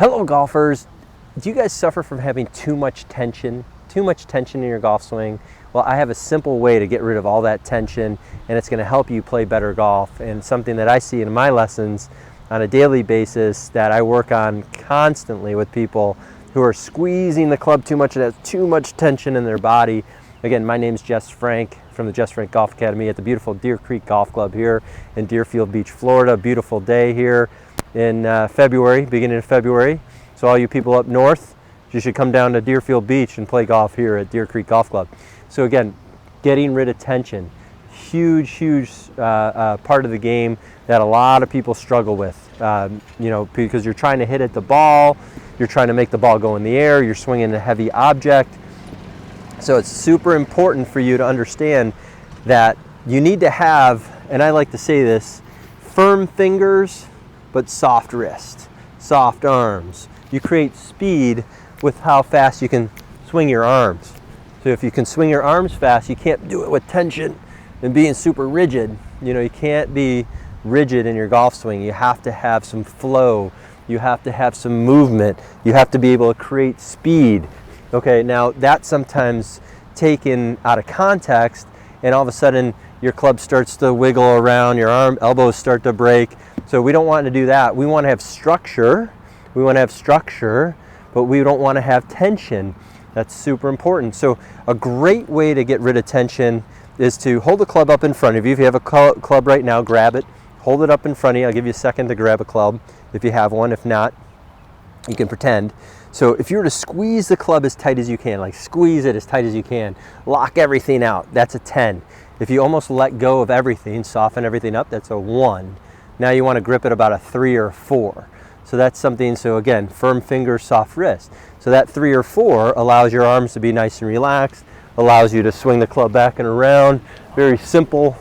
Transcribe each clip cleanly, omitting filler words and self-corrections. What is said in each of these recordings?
Hello golfers. Do you guys suffer from having too much tension in your golf swing? Well, I have a simple way to get rid of all that tension, and it's going to help you play better golf, and something that I see in my lessons on a daily basis that I work on constantly with people who are squeezing the club too much and has too much tension in their body. Again, my name's Jess Frank from the Jess Frank Golf Academy at the beautiful Deer Creek Golf Club here in Deerfield Beach, Florida. Beautiful day here in February, beginning of February. So all you people up north, you should come down to Deerfield Beach and play golf here at Deer Creek Golf Club. So again, getting rid of tension, huge part of the game that a lot of people struggle with. Because you're trying to hit at the ball, you're trying to make the ball go in the air, you're swinging a heavy object. So it's super important for you to understand that you need to have, and I like to say this, firm fingers but soft wrist, soft arms. You create speed with how fast you can swing your arms. So if you can swing your arms fast, you can't do it with tension and being super rigid. You can't be rigid in your golf swing. You have to have some flow. You have to have some movement. You have to be able to create speed. Okay, now that's sometimes taken out of context, and all of a sudden your club starts to wiggle around, your elbows start to break. So we don't want to do that. We want to have structure. But we don't want to have tension. That's super important. So a great way to get rid of tension is to hold the club up in front of you. If you have a club right now, grab it, hold it up in front of you. I'll give you a second to grab a club if you have one. If not, you can pretend. So if you were to squeeze the club as tight as you can, like squeeze it as tight as you can, lock everything out, that's a 10. If you almost let go of everything, soften everything up, that's a 1. Now you want to grip it about a 3 or 4. So that's something, so again, firm fingers, soft wrist. So that 3 or 4 allows your arms to be nice and relaxed, allows you to swing the club back and around. Very simple,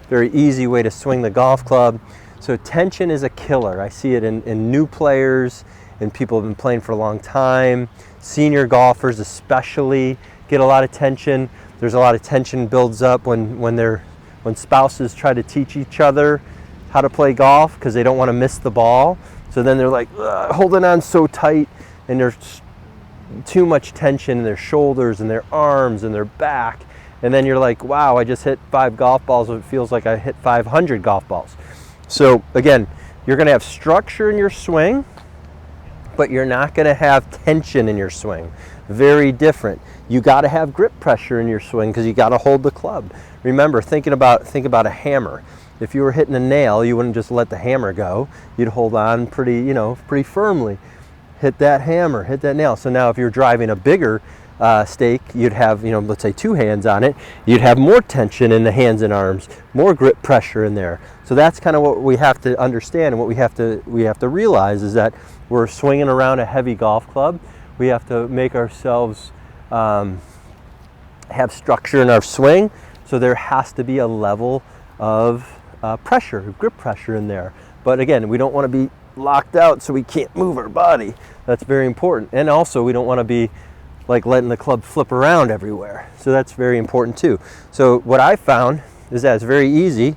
very easy way to swing the golf club. So tension is a killer. I see it in new players and people who have been playing for a long time. Senior golfers especially get a lot of tension. There's a lot of tension builds up when spouses try to teach each other how to play golf because they don't want to miss the ball. So then they're like holding on so tight, and there's too much tension in their shoulders and their arms and their back. And then you're like, wow, I just hit 5 golf balls. It feels like I hit 500 golf balls. So again, you're going to have structure in your swing, but you're not going to have tension in your swing. Very different. You got to have grip pressure in your swing because you got to hold the club. Remember, think about a hammer. If you were hitting a nail, you wouldn't just let the hammer go. You'd hold on pretty firmly. Hit that hammer, hit that nail. So now if you're driving a bigger stake, you'd have, let's say 2 hands on it. You'd have more tension in the hands and arms, more grip pressure in there. So that's kind of what we have to understand, and what we have to realize is that we're swinging around a heavy golf club. We have to make ourselves have structure in our swing. So there has to be a level of grip pressure in there. But again, we don't want to be locked out so we can't move our body. That's very important. And also we don't want to be like letting the club flip around everywhere. So that's very important too. So what I found is that it's very easy.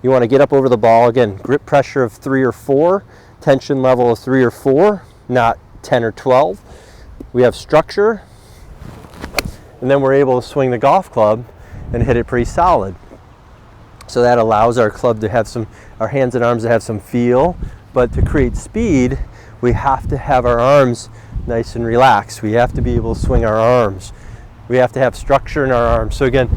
You want to get up over the ball. Again, grip pressure of 3 or 4, tension level of 3 or 4, not 10 or 12. We have structure, and then we're able to swing the golf club and hit it pretty solid. So that allows our club to have our hands and arms to have some feel, but to create speed, we have to have our arms nice and relaxed. We have to be able to swing our arms. We have to have structure in our arms. So again,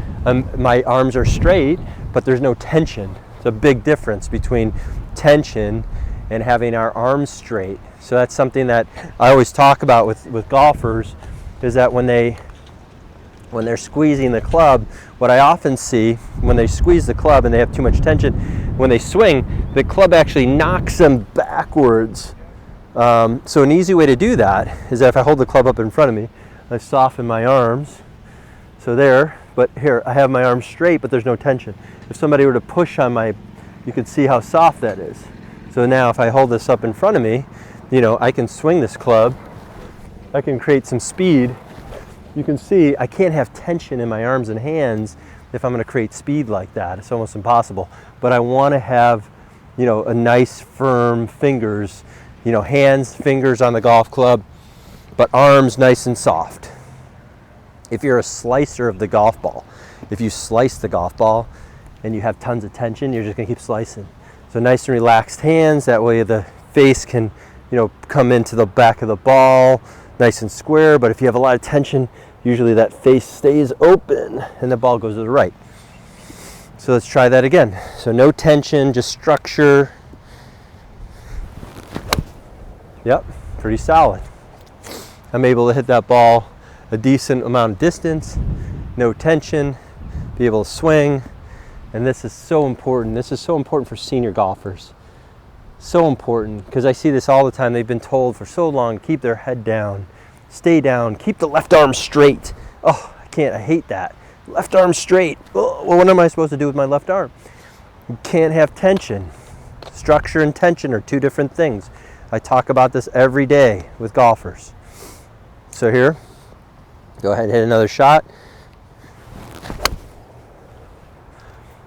my arms are straight, but there's no tension. It's a big difference between tension and having our arms straight. So that's something that I always talk about with golfers, is that when they're squeezing the club, what I often see when they squeeze the club and they have too much tension, when they swing, the club actually knocks them backwards. So an easy way to do that is that if I hold the club up in front of me, I soften my arms. So there, but here, I have my arms straight, but there's no tension. If somebody were to push on you can see how soft that is. So now if I hold this up in front of me, I can swing this club. I can create some speed. You can see I can't have tension in my arms and hands if I'm going to create speed like that. It's almost impossible. But I want to have, a nice firm fingers You know, hands, fingers on the golf club, but arms nice and soft. If you're a slicer of the golf ball, if you slice the golf ball and you have tons of tension, you're just gonna keep slicing. So nice and relaxed hands, that way the face can, you know, come into the back of the ball, nice and square. But if you have a lot of tension, usually that face stays open and the ball goes to the right. So let's try that again. So no tension, just structure. Yep, pretty solid. I'm able to hit that ball a decent amount of distance, no tension, be able to swing. And this is so important. This is so important for senior golfers. So important, because I see this all the time. They've been told for so long, keep their head down, stay down, keep the left arm straight. Oh, I hate that. Left arm straight. Oh, well, what am I supposed to do with my left arm? You can't have tension. Structure and tension are two different things. I talk about this every day with golfers. So here, go ahead and hit another shot.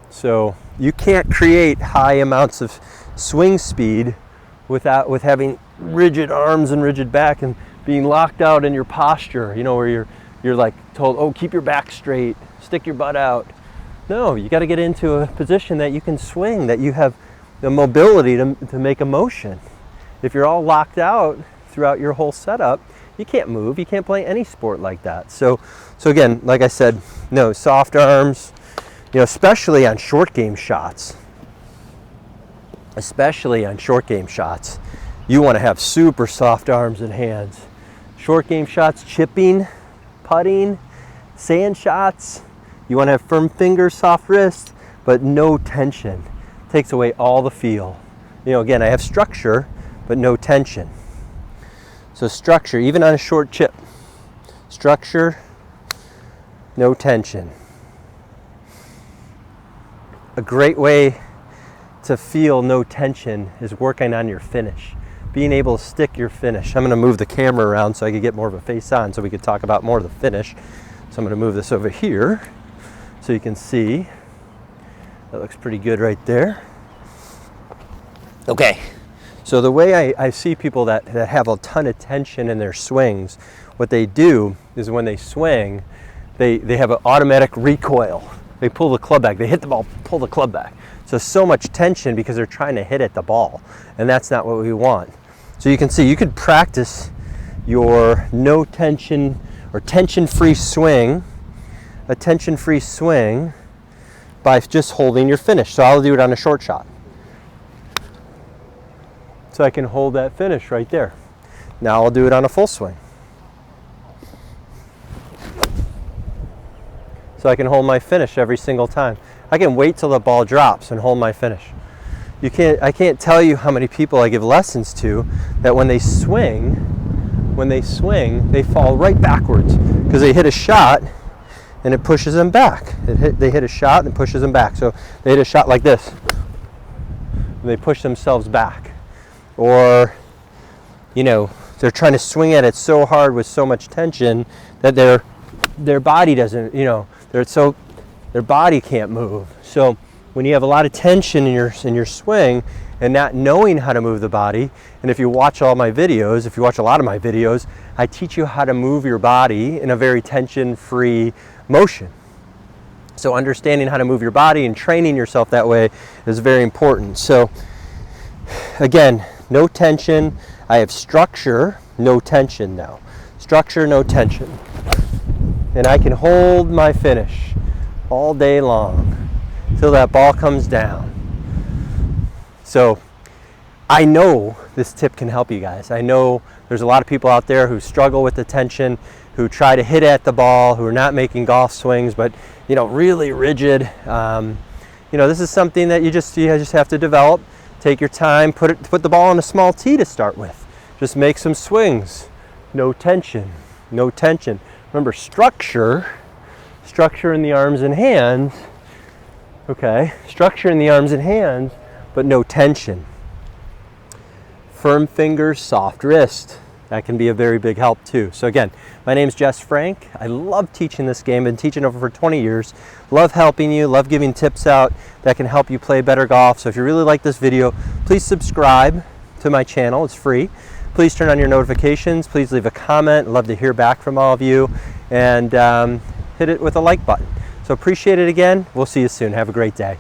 So you can't create high amounts of swing speed with having rigid arms and rigid back and being locked out in your posture, you know, where you're like told, oh, keep your back straight, stick your butt out. No, you got to get into a position that you can swing, that you have the mobility to make a motion. If you're all locked out throughout your whole setup, you can't move. You can't play any sport like that. So again, like I said, no, soft arms, you know, especially on short game shots. Especially on short game shots, you want to have super soft arms and hands. Short game shots, chipping, putting, sand shots, you want to have firm fingers, soft wrists, but no tension. Takes away all the feel. You know, again, I have structure, but no tension. So structure, even on a short chip, structure, no tension. A great way to feel no tension is working on your finish. Being able to stick your finish. I'm going to move the camera around so I can get more of a face on so we can talk about more of the finish. So I'm going to move this over here so you can see. That looks pretty good right there. Okay. So the way I see people that have a ton of tension in their swings, what they do is when they swing, they have an automatic recoil. They pull the club back. They hit the ball, pull the club back. So much tension because they're trying to hit at the ball, and that's not what we want. So you can see, you could practice your no tension or tension-free swing, a tension-free swing by just holding your finish. So I'll do it on a short shot. So I can hold that finish right there. Now I'll do it on a full swing. So I can hold my finish every single time. I can wait till the ball drops and hold my finish. I can't tell you how many people I give lessons to that when they swing, they fall right backwards because they hit a shot and it pushes them back. They hit a shot and it pushes them back. So they hit a shot like this and they push themselves back. Or, you know, they're trying to swing at it so hard with so much tension that their body doesn't, you know, their body can't move. So when you have a lot of tension in your swing and not knowing how to move the body, and if you watch all my videos, if you watch a lot of my videos, I teach you how to move your body in a very tension-free motion. So understanding how to move your body and training yourself that way is very important. So again, no tension. I have structure, no tension now. Structure, no tension. And I can hold my finish all day long till that ball comes down. So I know this tip can help you guys. I know there's a lot of people out there who struggle with the tension, who try to hit at the ball, who are not making golf swings, but you know, really rigid. You know, this is something that you just have to develop. Take your time, put the ball on a small tee to start with. Just make some swings. No tension, no tension. Remember, structure in the arms and hands. Okay, structure in the arms and hands, but no tension. Firm fingers, soft wrist. That can be a very big help too. So again, my name's Jess Frank. I love teaching this game. Been teaching over for 20 years. Love helping you, love giving tips out that can help you play better golf. So if you really like this video, please subscribe. to my channel. It's free. Please turn on your notifications. Please leave a comment. I'd love to hear back from all of you. And hit it with a like button. So appreciate it again. We'll see you soon. Have a great day.